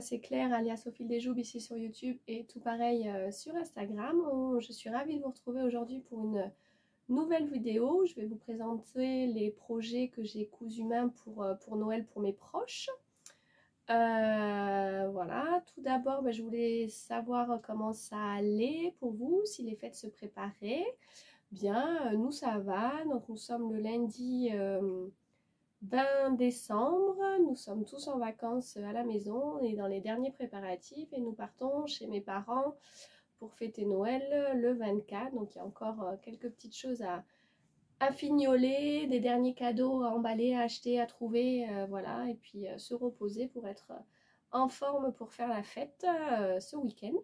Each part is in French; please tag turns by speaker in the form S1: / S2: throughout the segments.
S1: c'est Claire alias Au Fil des Joubes ici sur YouTube et tout pareil sur Instagram. Je suis ravie de vous retrouver aujourd'hui pour une nouvelle vidéo. Je vais vous présenter les projets que j'ai cousu main pour Noël pour mes proches. Voilà, tout d'abord je voulais savoir comment ça allait pour vous, si les fêtes se préparaient. Bien, nous ça va, donc nous sommes le lundi 20 décembre, nous sommes tous en vacances à la maison et dans les derniers préparatifs et nous partons chez mes parents pour fêter Noël le 24. Donc il y a encore quelques petites choses à fignoler, des derniers cadeaux à emballer, à acheter, à trouver, voilà, et puis se reposer pour être en forme pour faire la fête ce week-end.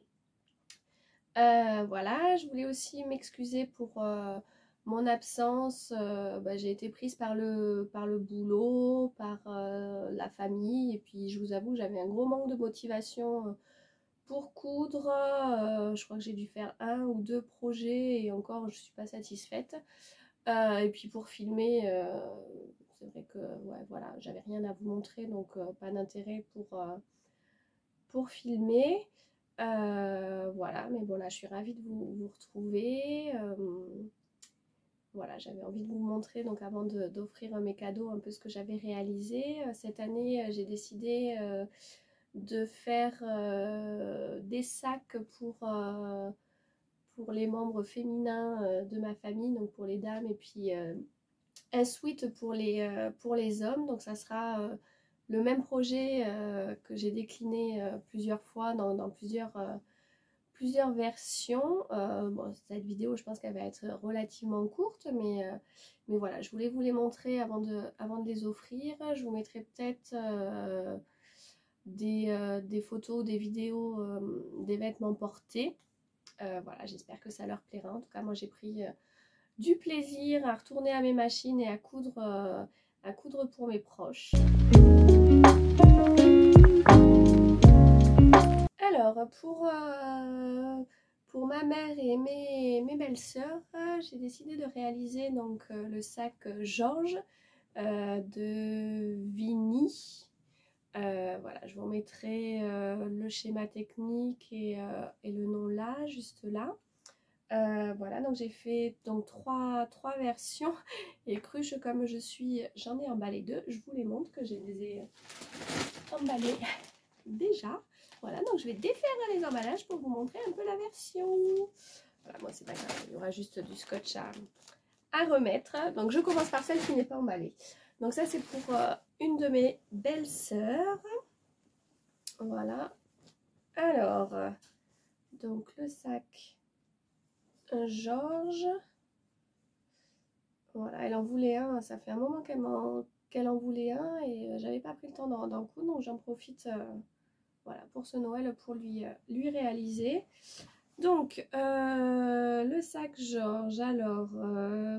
S1: Voilà, je voulais aussi m'excuser pour mon absence. J'ai été prise par le boulot, par la famille, et puis je vous avoue j'avais un gros manque de motivation pour coudre. Je crois que j'ai dû faire 1 ou 2 projets et encore je suis pas satisfaite. Et puis pour filmer, c'est vrai que ouais, voilà, j'avais rien à vous montrer, donc pas d'intérêt pour filmer. Voilà, mais bon là je suis ravie de vous retrouver. Voilà, j'avais envie de vous montrer, donc avant d'offrir mes cadeaux, un peu ce que j'avais réalisé. Cette année j'ai décidé de faire des sacs pour les membres féminins de ma famille, donc pour les dames, et puis un sweat pour les hommes. Donc ça sera le même projet que j'ai décliné plusieurs fois dans plusieurs versions. Bon, cette vidéo je pense qu'elle va être relativement courte, mais voilà, je voulais vous les montrer avant de les offrir. Je vous mettrai peut-être des photos, des vidéos des vêtements portés. Voilà, j'espère que ça leur plaira. En tout cas moi j'ai pris du plaisir à retourner à mes machines et à coudre pour mes proches. Alors pour ma mère et mes belles-sœurs, j'ai décidé de réaliser donc le sac Georges de Vigny. Voilà, je vous mettrai le schéma technique et le nom là, juste là. Voilà, donc j'ai fait donc trois versions et cruche comme je suis, j'en ai emballé 2. Je vous les montre que je les ai emballés déjà. Voilà, donc je vais défaire les emballages pour vous montrer un peu la version. Voilà, moi c'est pas grave, il y aura juste du scotch à remettre. Donc je commence par celle qui n'est pas emballée. Donc ça c'est pour une de mes belles sœurs. Voilà. Alors, donc le sac Georges. Voilà, elle en voulait un, ça fait un moment qu'elle en voulait un et j'avais pas pris le temps d'en coudre, donc j'en profite voilà, pour ce Noël pour lui réaliser. Donc le sac Georges, alors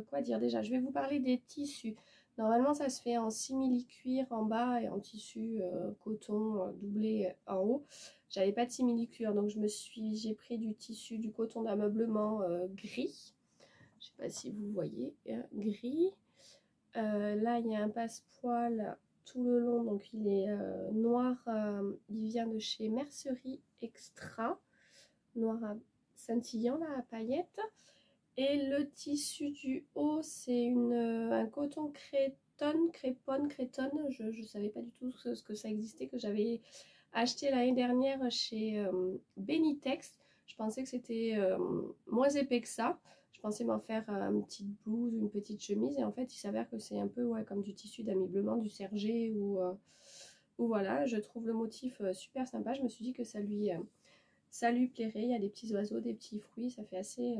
S1: quoi dire déjà, je vais vous parler des tissus. Normalement ça se fait en simili-cuir en bas et en tissu coton doublé en haut. J'avais pas de simili-cuir, donc j'ai pris du tissu, du coton d'ameublement gris. Je sais pas si vous voyez, gris. Là il y a un passepoil tout le long, donc il est noir, il vient de chez Mercerie Extra, noir scintillant là, à paillettes. Et le tissu du haut c'est un coton crétonne, je ne savais pas du tout ce que ça existait, que j'avais acheté l'année dernière chez Benitex. Je pensais que c'était moins épais que ça. Je pensais m'en faire une petite blouse, une petite chemise, et en fait il s'avère que c'est un peu ouais, comme du tissu d'ameublement, du serger ou voilà. Je trouve le motif super sympa. Je me suis dit que ça lui plairait. Il y a des petits oiseaux, des petits fruits, ça fait assez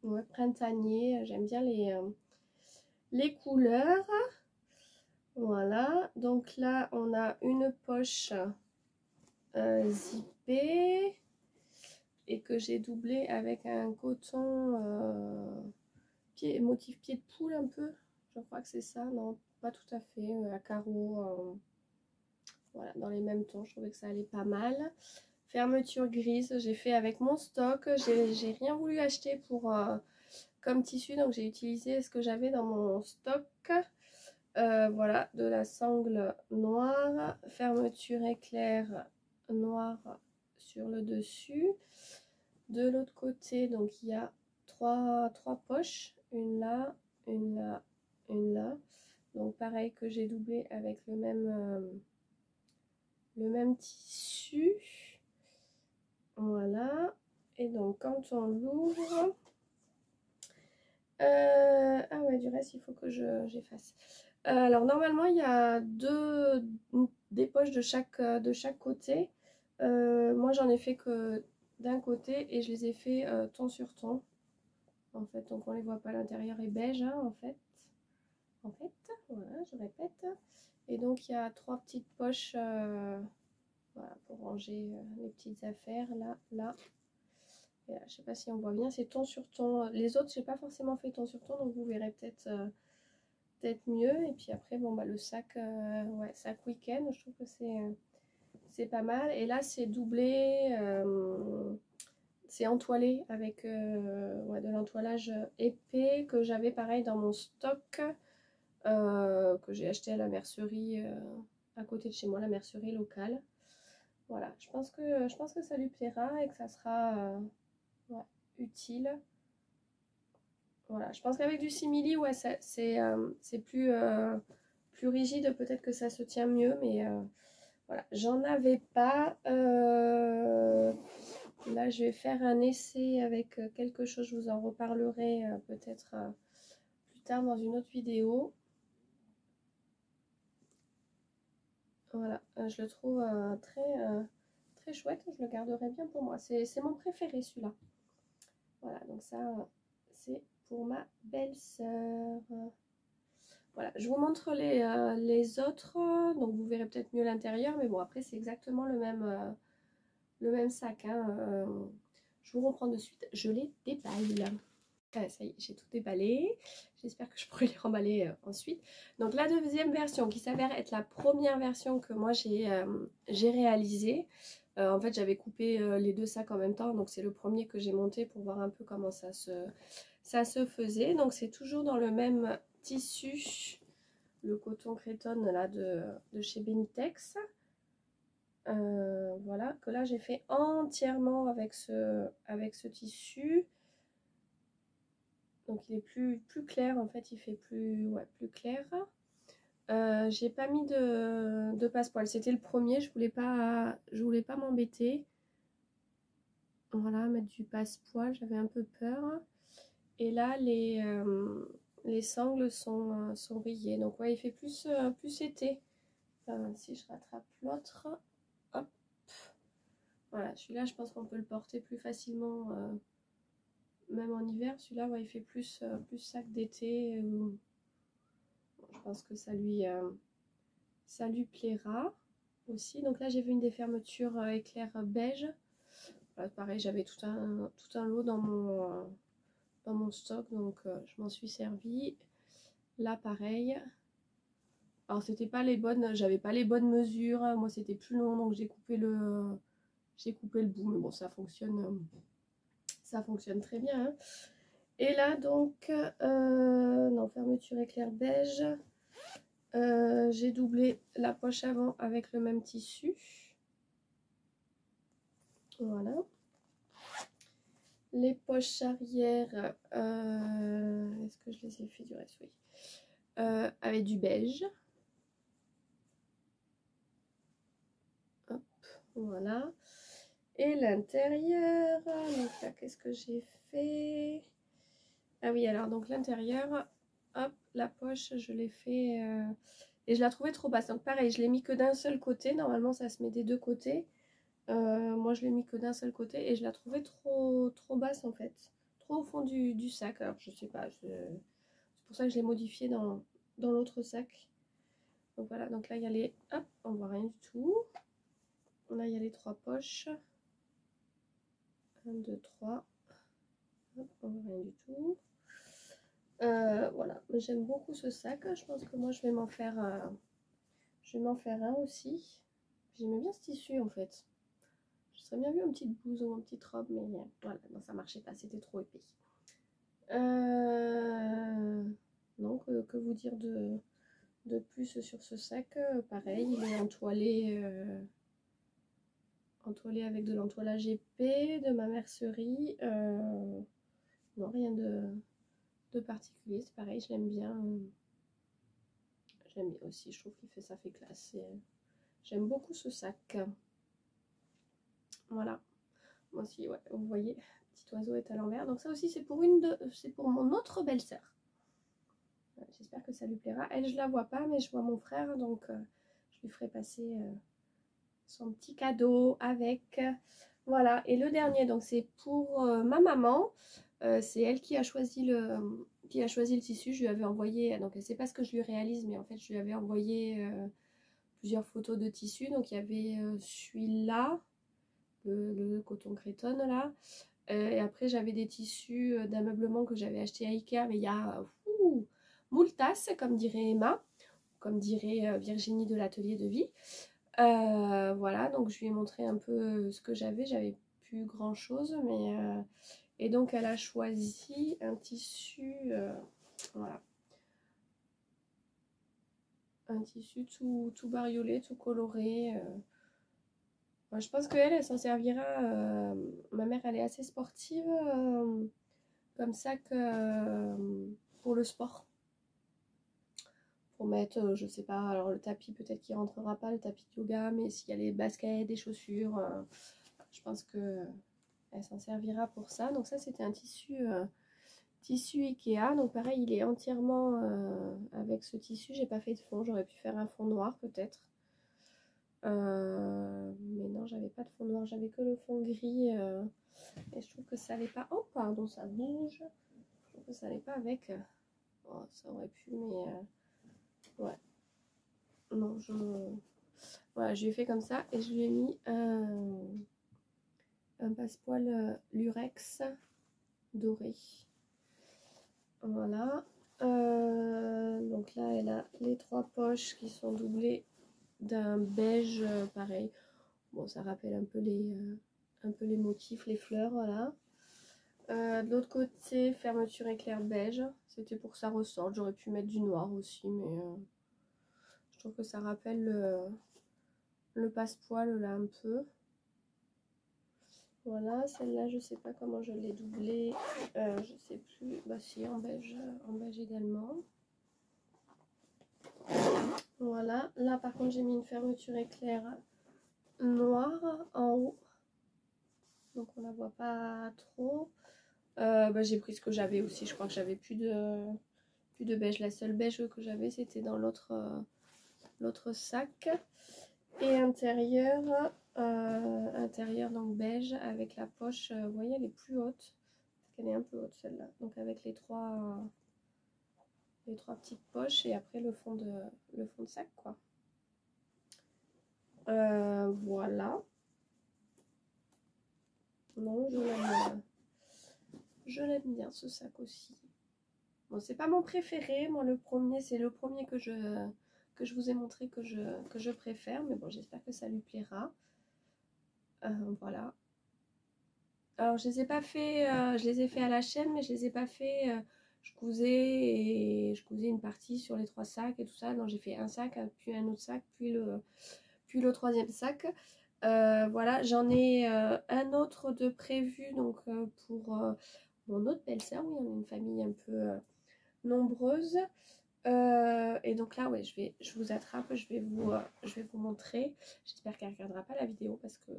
S1: ouais, printanier. J'aime bien les couleurs. Voilà, donc là on a une poche zippée et que j'ai doublé avec un coton motif pied de poule un peu, je crois que c'est ça, non pas tout à fait, à carreaux, voilà, dans les mêmes tons. Je trouvais que ça allait pas mal. Fermeture grise, j'ai fait avec mon stock, j'ai rien voulu acheter pour comme tissu, donc j'ai utilisé ce que j'avais dans mon stock. Voilà, de la sangle noire, fermeture éclair noire sur le dessus. De l'autre côté, donc il y a trois poches, une là, une là, une là. Donc pareil que j'ai doublé avec le même tissu. Voilà. Et donc quand on l'ouvre, ah ouais, du reste il faut que j'efface. Alors normalement il y a des poches de chaque côté. Moi j'en ai fait que d'un côté et je les ai fait ton sur ton. En fait, donc on les voit pas, l'intérieur est beige hein, en fait, voilà, je répète. Et donc il y a trois petites poches voilà, pour ranger les petites affaires là, là. Et là, je sais pas si on voit bien, c'est ton sur ton. Les autres, j'ai pas forcément fait ton sur ton, donc vous verrez peut-être mieux. Et puis après, bon bah le sac, ouais, sac week-end, je trouve que c'est pas mal. Et là, c'est doublé, c'est entoilé avec ouais, de l'entoilage épais que j'avais pareil dans mon stock, que j'ai acheté à la mercerie à côté de chez moi, la mercerie locale. Voilà, je pense que ça lui plaira et que ça sera ouais, utile. Voilà, je pense qu'avec du simili, ouais, c'est plus rigide, peut-être que ça se tient mieux, mais voilà, j'en avais pas. Là, je vais faire un essai avec quelque chose, je vous en reparlerai peut-être plus tard dans une autre vidéo. Voilà, je le trouve très chouette, je le garderai bien pour moi. C'est mon préféré celui-là. Voilà, donc ça, c'est pour ma belle-sœur. Voilà, je vous montre les autres, donc vous verrez peut-être mieux l'intérieur, mais bon, après c'est exactement le même sac. Hein, je vous reprends de suite, je les déballe. Ah, ça y est, j'ai tout déballé. J'espère que je pourrai les remballer ensuite. Donc la deuxième version qui s'avère être la première version que moi j'ai réalisée. En fait, j'avais coupé les deux sacs en même temps, donc c'est le premier que j'ai monté pour voir un peu comment ça se faisait. Donc c'est toujours dans le même tissu, le coton Cretonne là de chez Benitex. Voilà, que là j'ai fait entièrement avec ce tissu. Donc il est plus clair, en fait il fait plus clair. J'ai pas mis de passepoil, c'était le premier, je voulais pas m'embêter. Voilà, mettre du passepoil, j'avais un peu peur. Et là les sangles sont rayées, donc ouais il fait plus été. Si je rattrape l'autre, hop, voilà, celui-là je pense qu'on peut le porter plus facilement, même en hiver. Celui-là ouais, il fait plus sac d'été. Je pense que ça lui plaira aussi. Donc là j'ai vu une des fermetures éclair beige. Voilà, pareil, j'avais tout un lot dans mon stock, donc je m'en suis servi. Là pareil, alors c'était pas les bonnes, j'avais pas les bonnes mesures, moi c'était plus long, donc j'ai coupé le bout, mais bon ça fonctionne très bien hein. Et là donc non, fermeture éclair beige. J'ai doublé la poche avant avec le même tissu. Voilà. Les poches arrière, est-ce que je les ai fait du reste? Oui. Avec du beige. Hop, voilà. Et l'intérieur, donc là, qu'est-ce que j'ai fait? Ah oui, alors donc l'intérieur, hop, la poche, je l'ai fait et je la trouvais trop basse. Donc pareil, je l'ai mis que d'un seul côté. Normalement, ça se met des deux côtés. Moi, je l'ai mis que d'un seul côté et je la trouvais trop basse en fait. Trop au fond du sac. Alors, je sais pas, c'est pour ça que je l'ai modifié dans l'autre sac. Donc voilà, donc là, il y a les... Hop, on voit rien du tout. Là, il y a les trois poches. 1, 2, 3. Hop, on voit rien du tout. Voilà, j'aime beaucoup ce sac. Je pense que moi, je vais m'en faire un aussi. J'aimais bien ce tissu en fait. Je serais bien vu une petite blouse ou une petite robe, mais voilà, non, ça marchait pas, c'était trop épais. Non, que vous dire de plus sur ce sac. Pareil, il est entoilé avec de l'entoilage épais de ma mercerie. Non, rien de particulier, c'est pareil, je l'aime bien. Je l'aime bien aussi, je trouve qu'il fait, ça fait classe. J'aime beaucoup ce sac. Voilà. Moi aussi, ouais, vous voyez, petit oiseau est à l'envers. Donc ça aussi, c'est pour mon autre belle-sœur. J'espère que ça lui plaira. Elle, je la vois pas, mais je vois mon frère, donc je lui ferai passer son petit cadeau avec. Voilà. Et le dernier, donc c'est pour ma maman. C'est elle qui a choisi le tissu. Je lui avais envoyé, donc elle ne sait pas ce que je lui réalise, mais en fait, je lui avais envoyé plusieurs photos de tissu. Donc il y avait celui-là, le coton crétonne là. Et après, j'avais des tissus d'ameublement que j'avais acheté à Ikea, mais il y a moultasse, comme dirait Emma, comme dirait Virginie de l'atelier de vie. Voilà, donc je lui ai montré un peu ce que j'avais plus grand chose, mais et donc elle a choisi un tissu, voilà, un tissu tout bariolé, tout coloré. Je pense qu'elle s'en servira. Ma mère, elle est assez sportive, comme ça que pour le sport. Pour mettre, je sais pas, alors le tapis peut-être qu'il rentrera pas, le tapis de yoga, mais s'il y a les baskets, des chaussures, je pense que elle s'en servira pour ça. Donc ça, c'était un tissu Ikea. Donc pareil, il est entièrement avec ce tissu. J'ai pas fait de fond, j'aurais pu faire un fond noir peut-être. Mais non, j'avais pas de fond noir, j'avais que le fond gris. Et je trouve que ça allait pas. Oh, pardon, ça bouge. Je trouve que ça allait pas avec. Oh, ça aurait pu, mais ouais. Non, voilà, je lui ai fait comme ça et je lui ai mis un passepoil lurex doré. Voilà. Donc là, elle a les 3 poches qui sont doublées d'un beige pareil. Bon, ça rappelle un peu les motifs, les fleurs, voilà. De l'autre côté, fermeture éclair beige. C'était pour que ça ressorte. J'aurais pu mettre du noir aussi, mais je trouve que ça rappelle le passepoil là un peu. Voilà, celle-là, je sais pas comment je l'ai doublée. Je sais plus. Bah si, en beige également. Voilà. Là, par contre, j'ai mis une fermeture éclair noire en haut. Donc, on la voit pas trop. J'ai pris ce que j'avais aussi. Je crois que j'avais plus de beige. La seule beige que j'avais, c'était dans l'autre sac. Et intérieur donc beige avec la poche. Vous voyez, elle est plus haute. Parce qu'elle est un peu haute celle-là. Donc avec les trois petites poches et après le fond de sac quoi. Voilà. Non, je l'aime bien ce sac aussi. Bon, c'est pas mon préféré. Moi, c'est le premier que je vous ai montré que je préfère. Mais bon, j'espère que ça lui plaira. Voilà. Alors, je les ai pas fait, je les ai fait à la chaîne, mais je les ai pas fait. Je cousais une partie sur les 3 sacs et tout ça. Non, j'ai fait un sac, puis un autre sac, puis le 3e sac. Voilà, j'en ai un autre de prévu donc pour mon autre belle-sœur. Oui, on est une famille un peu nombreuse. Et donc là, ouais, je vous attrape, je vais vous montrer. J'espère qu'elle ne regardera pas la vidéo parce que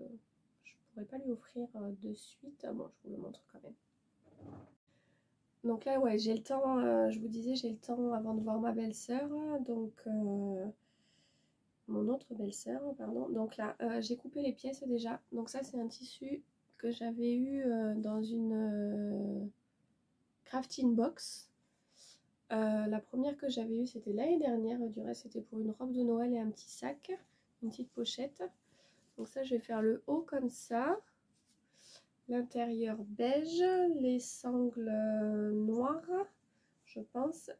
S1: je ne pourrais pas lui offrir de suite. Bon, je vous le montre quand même. Donc là, ouais, j'ai le temps, je vous disais, j'ai le temps avant de voir ma belle-sœur. Donc, mon autre belle-sœur, pardon. Donc là, j'ai coupé les pièces déjà. Donc ça, c'est un tissu que j'avais eu dans une crafting box. La première que j'avais eue, c'était l'année dernière. Du reste, c'était pour une robe de Noël et un petit sac, une petite pochette. Donc ça, je vais faire le haut comme ça. L'intérieur beige, les sangles noires, je pense.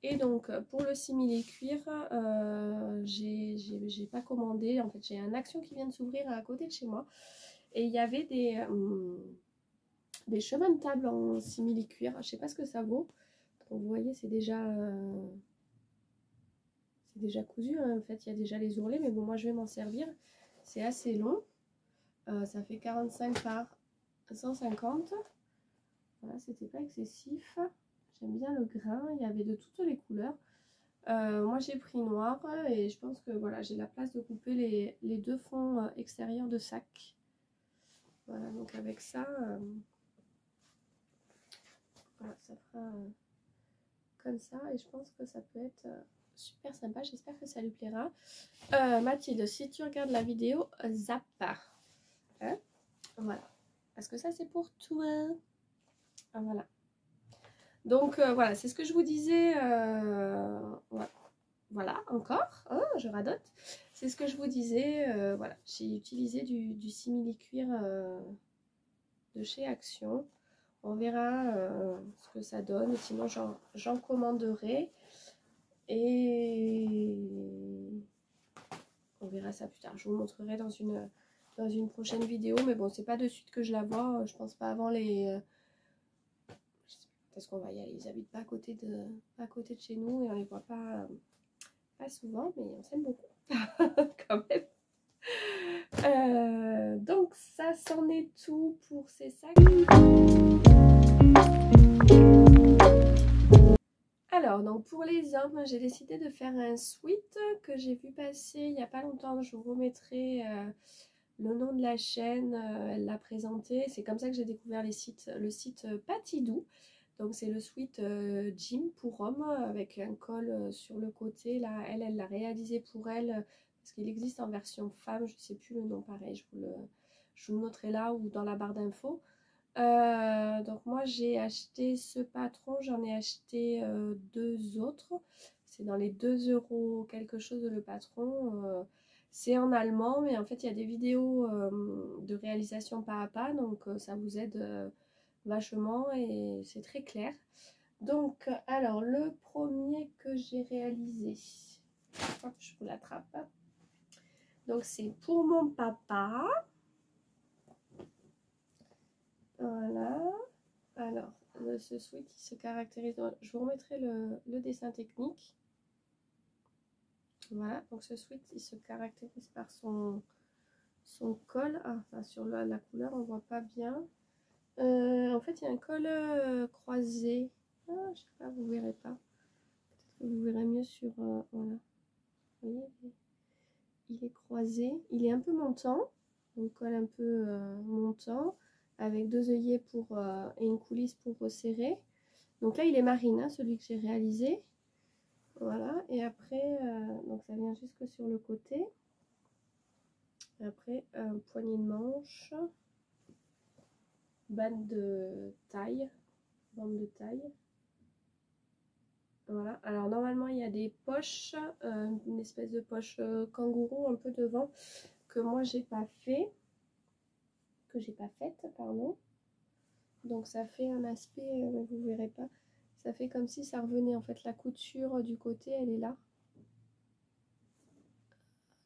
S1: Et donc, pour le simili-cuir, j'ai pas commandé. En fait, j'ai un Action qui vient de s'ouvrir à côté de chez moi. Et il y avait des chemins de table en simili-cuir. Je sais pas ce que ça vaut. Donc, vous voyez, c'est déjà c'est déjà cousu, hein. En fait il y a déjà les ourlets, mais bon moi je vais m'en servir. C'est assez long, ça fait 45 par 150. Voilà, c'était pas excessif. J'aime bien le grain, il y avait de toutes les couleurs. Moi j'ai pris noir et je pense que voilà, j'ai la place de couper les deux fonds extérieurs de sac. Voilà, donc avec ça, voilà, ça fera comme ça et je pense que ça peut être super sympa. J'espère que ça lui plaira. Mathilde, si tu regardes la vidéo, zappe pas. Hein, voilà, parce que ça c'est pour toi. Voilà. Donc voilà, c'est ce que je vous disais. Ouais. Voilà, encore, oh, je radote. C'est ce que je vous disais. Voilà, j'ai utilisé du simili-cuir de chez Action. On verra ce que ça donne. Sinon, j'en commanderai. Et on verra ça plus tard. Je vous montrerai dans une prochaine vidéo. Mais bon, c'est pas de suite que je la vois. Je pense pas avant les... je sais pas, est-ce qu'on va y aller. Ils habitent pas à côté de chez nous et on les voit pas souvent, mais on s'aime beaucoup quand même. Donc ça c'en est tout pour ces sacs. Alors donc pour les hommes, j'ai décidé de faire un sweat que j'ai vu passer il n'y a pas longtemps. Je vous remettrai le nom de la chaîne, elle l'a présenté. C'est comme ça que j'ai découvert le site Patidou. Donc c'est le sweat jean pour homme avec un col sur le côté. Là, elle l'a réalisé pour elle parce qu'il existe en version femme. Je ne sais plus le nom, pareil. Je vous le noterai là ou dans la barre d'infos. Donc moi j'ai acheté ce patron. J'en ai acheté deux autres. C'est dans les 2 € quelque chose le patron. C'est en allemand, mais en fait il y a des vidéos de réalisation pas à pas. Donc ça vous aide vachement et c'est très clair. Donc alors le premier que j'ai réalisé, hop, je vous l'attrape, donc c'est pour mon papa. Voilà, alors ce sweat il se caractérise, je vous remettrai le dessin technique. Voilà, donc ce sweat il se caractérise par son col. Enfin, sur la couleur on voit pas bien. En fait, il y a un col croisé. Je sais pas, vous verrez pas. Peut-être que vous verrez mieux sur... voilà. Vous voyez, il est croisé. Il est un peu montant. Donc, col un peu montant. Avec 2 œillets et une coulisse pour resserrer. Donc là, il est marine, hein, celui que j'ai réalisé. Voilà. Et après, donc ça vient jusque sur le côté. Et après, poignée de manche. Bande de taille. Voilà, alors normalement il y a des poches, une espèce de poche kangourou un peu devant que moi j'ai pas faite, pardon. Donc ça fait un aspect, vous verrez pas, ça fait comme si ça revenait en fait, la couture du côté elle est là.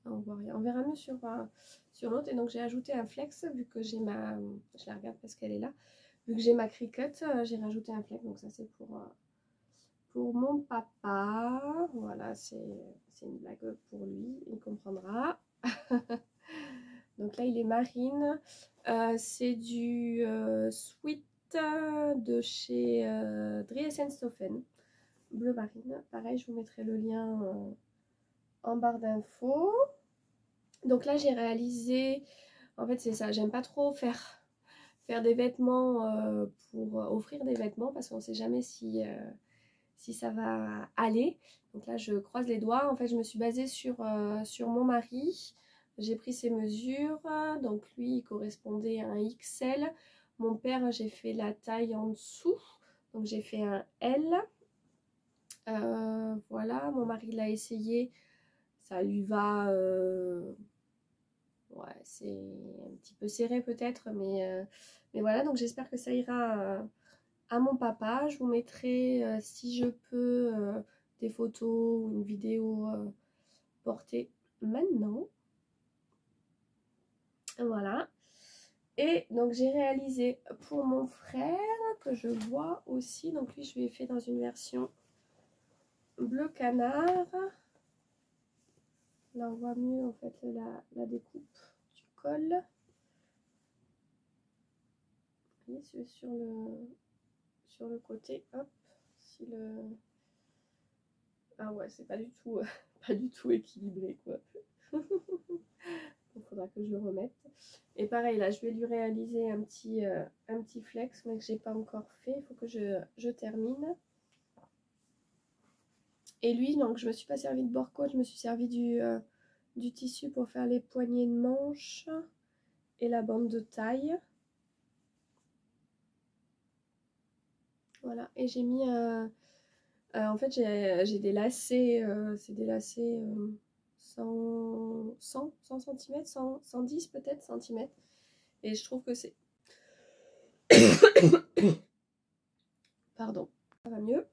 S1: On voit rien, on verra mieux sur l'autre. Et donc j'ai ajouté un flex vu que j'ai je la regarde parce qu'elle est là, vu que j'ai ma cricut, j'ai rajouté un flex, donc ça c'est pour mon papa. Voilà, c'est une blague pour lui, il comprendra. Donc là il est marine, c'est du sweat de chez Driessenstoffen, bleu marine. Pareil, je vous mettrai le lien en barre d'infos. Donc là j'ai réalisé, en fait c'est ça, j'aime pas trop faire des vêtements pour offrir des vêtements parce qu'on sait jamais si ça va aller. Donc là je croise les doigts. En fait je me suis basée sur mon mari. J'ai pris ses mesures. Donc lui il correspondait à un XL. Mon père j'ai fait la taille en dessous. Donc j'ai fait un L. Voilà, mon mari l'a essayé. Ça lui va... ouais, c'est un petit peu serré peut-être. Mais voilà, donc j'espère que ça ira... à mon papa. Je vous mettrai si je peux des photos ou une vidéo portée maintenant. Voilà. Et donc j'ai réalisé pour mon frère que je vois aussi. Donc lui je lui ai fait dans une version bleu canard. Là on voit mieux en fait la découpe du col. Et sur le côté, hop, si le... Ah ouais, c'est pas du tout, pas du tout équilibré quoi. Il faudra que je le remette. Et pareil, là, je vais lui réaliser un petit flex, mais que j'ai pas encore fait. Il faut que je termine. Et lui, donc, je me suis pas servi de bord coat, je me suis servi du tissu pour faire les poignées de manche et la bande de taille. Voilà, et j'ai mis en fait, j'ai des lacets, c'est des lacets 100 cm, 110 peut-être centimètres. Et je trouve que c'est... Pardon, ça va mieux.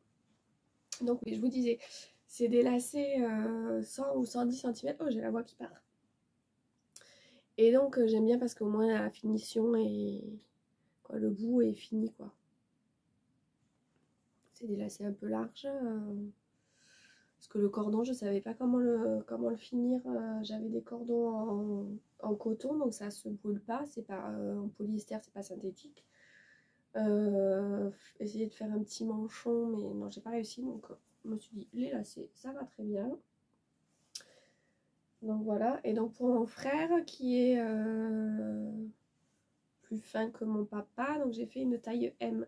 S1: Donc oui, je vous disais, c'est des lacets 100 ou 110 cm. Oh, j'ai la voix qui part. Et donc j'aime bien parce qu'au moins la finition est... Quoi, le bout est fini quoi. C'est des lacets un peu larges. Parce que le cordon, je savais pas comment le finir. J'avais des cordons en coton, donc ça se brûle pas. C'est pas en polyester, c'est pas synthétique. Essayer de faire un petit manchon, mais non, j'ai pas réussi. Donc je me suis dit, les lacets, ça va très bien. Donc voilà. Et donc pour mon frère qui est plus fin que mon papa, donc j'ai fait une taille M.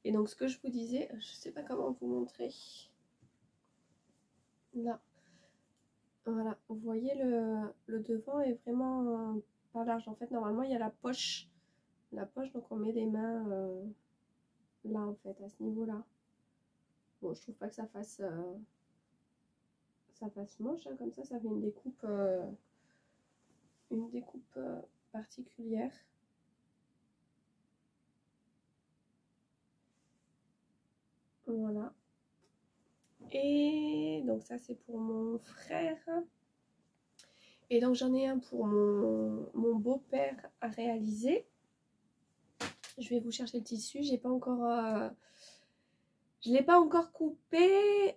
S1: Et donc ce que je vous disais, je sais pas comment vous montrer. Là. Voilà, vous voyez le devant est vraiment pas large. En fait, normalement, il y a la poche. La poche, donc on met les mains là, en fait, à ce niveau-là. Bon, je trouve pas que ça fasse moche, hein, comme ça fait une découpe particulière. Voilà. Et donc ça, c'est pour mon frère. Et donc j'en ai un pour mon beau-père à réaliser. Je vais vous chercher le tissu. J'ai pas encore... je ne l'ai pas encore coupé.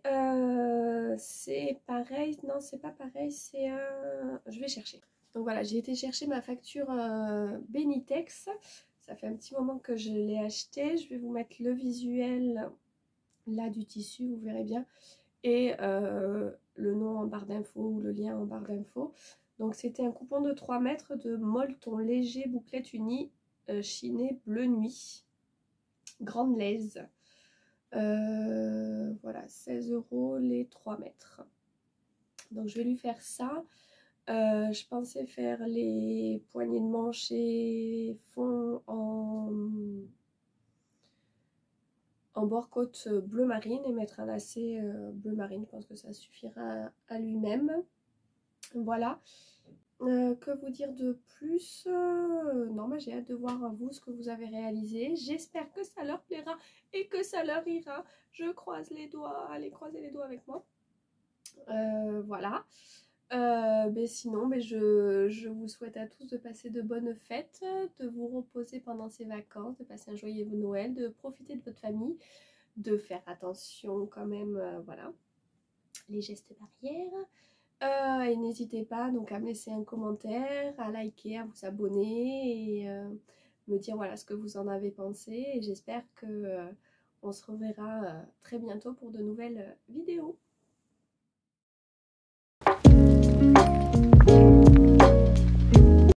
S1: C'est pareil. Non, c'est pas pareil. C'est un... Je vais chercher. Donc voilà, j'ai été chercher ma facture Benitex. Ça fait un petit moment que je l'ai acheté. Je vais vous mettre le visuel là du tissu, vous verrez bien. Et le nom en barre d'infos ou le lien en barre d'infos. Donc c'était un coupon de 3 mètres de molleton léger bouclette unie chiné bleu nuit. Grande laise. Voilà, 16 € les 3 mètres. Donc je vais lui faire ça. Je pensais faire les poignées de manche et fond en bord côte bleu marine et mettre un lacet bleu marine. Je pense que ça suffira à lui-même. Voilà. Que vous dire de plus? Non, mais j'ai hâte de voir vous ce que vous avez réalisé. J'espère que ça leur plaira et que ça leur ira. Je croise les doigts. Allez, croisez les doigts avec moi. Voilà. Sinon, je vous souhaite à tous de passer de bonnes fêtes, de vous reposer pendant ces vacances, de passer un joyeux Noël, de profiter de votre famille, de faire attention quand même, voilà, les gestes barrières. Et n'hésitez pas donc à me laisser un commentaire, à liker, à vous abonner et me dire voilà ce que vous en avez pensé. Et j'espère que on se reverra très bientôt pour de nouvelles vidéos.